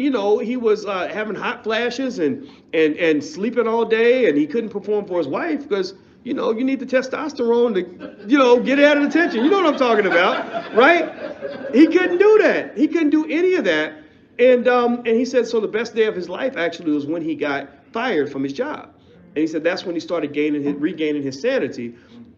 he was having hot flashes and sleeping all day, and he couldn't perform for his wife because, you need the testosterone to, get added attention. You know what I'm talking about, right? He couldn't do that. He couldn't do any of that. And he said, so the best day of his life actually was when he got fired from his job. And he said that's when he started regaining his sanity.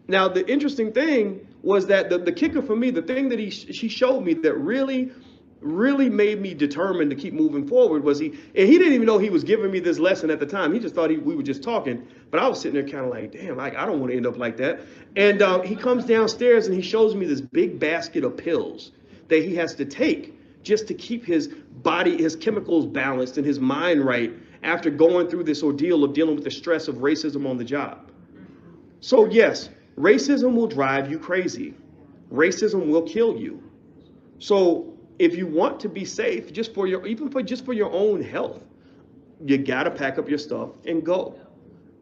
Now, the interesting thing was that the kicker for me, the thing that she showed me that really made me determined to keep moving forward was and he didn't even know he was giving me this lesson at the time. He just thought we were just talking, but I was sitting there kind of like, damn, I don't want to end up like that. And he comes downstairs and he shows me this big basket of pills that he has to take just to keep his body, his chemicals balanced and his mind right after going through this ordeal of dealing with the stress of racism on the job. So yes, racism will drive you crazy. Racism will kill you. So if you want to be safe, just for your own health, you gotta pack up your stuff and go.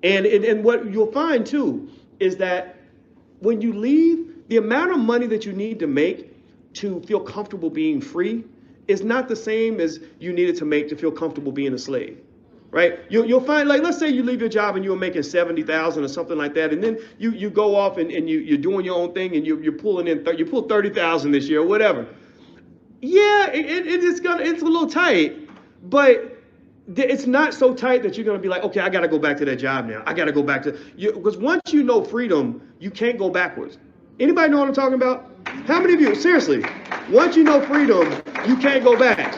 And what you'll find too is that when you leave, the amount of money that you need to make to feel comfortable being free is not the same as you needed to make to feel comfortable being a slave. Right? You'll find, like, let's say you leave your job and you were making 70,000 or something like that, and then you go off and you're doing your own thing and you're pulling in, you pull 30,000 this year or whatever. Yeah, it's a little tight, but it's not so tight that you're gonna be like, okay, I gotta go back to that job now. I gotta go back to because once you know freedom, you can't go backwards. Anybody know what I'm talking about? How many of you, seriously, once you know freedom, you can't go back,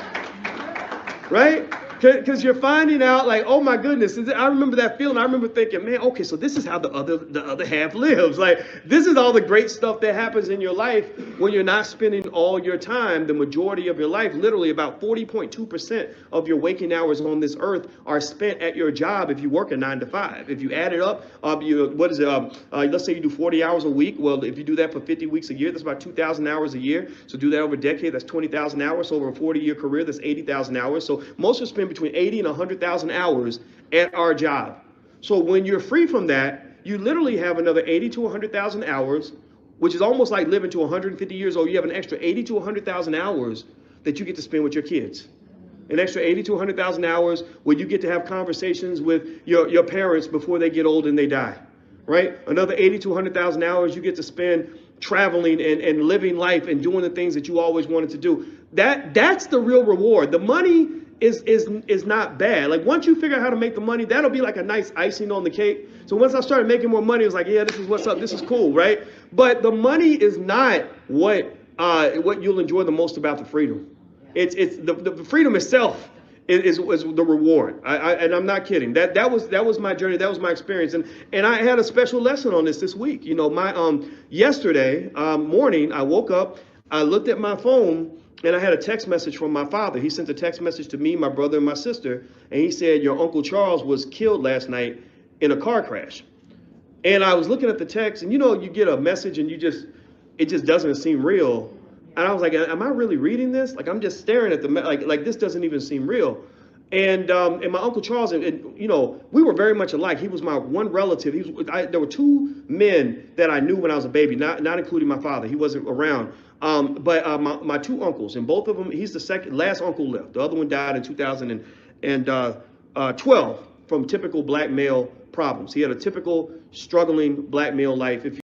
right? Because you're finding out, like, oh my goodness, I remember that feeling. I remember thinking, man, okay, so this is how the other half lives. Like, this is all the great stuff that happens in your life when you're not spending all your time, the majority of your life, literally about 40.2% of your waking hours on this earth are spent at your job if you work a 9 to 5. If you add it up, let's say you do 40 hours a week. Well, if you do that for 50 weeks a year, that's about 2,000 hours a year. So do that over a decade, that's 20,000 hours. So over a 40-year career, that's 80,000 hours. So most are spent between 80 and 100,000 hours at our job. So when you're free from that, you literally have another 80 to 100,000 hours, which is almost like living to 150 years old. You have an extra 80 to 100,000 hours that you get to spend with your kids. An extra 80 to 100,000 hours where you get to have conversations with your parents before they get old and they die, right? Another 80 to 100,000 hours you get to spend traveling and living life and doing the things that you always wanted to do. That's the real reward. The money is not bad. Like, once you figure out how to make the money, that'll be like a nice icing on the cake. So once I started making more money, it was like, yeah, this is what's up. This is cool, right? But the money is not what you'll enjoy the most about the freedom. It's the freedom itself is the reward. And I'm not kidding. That was my journey. That was my experience. And I had a special lesson on this week. Yesterday morning, I woke up, I looked at my phone, and I had a text message from my father. He sent a text message to me, my brother, and my sister, and he said, your Uncle Charles was killed last night in a car crash. And I was looking at the text, and you get a message and it just doesn't seem real. And I was like, am I really reading this? Like, I'm just staring at like this doesn't even seem real. And my Uncle Charles, and we were very much alike. He was my one relative. There were two men that I knew when I was a baby, not including my father. He wasn't around. But my two uncles, and both of them, he's the last uncle left. The other one died in 2012 from typical black male problems. He had a typical struggling black male life.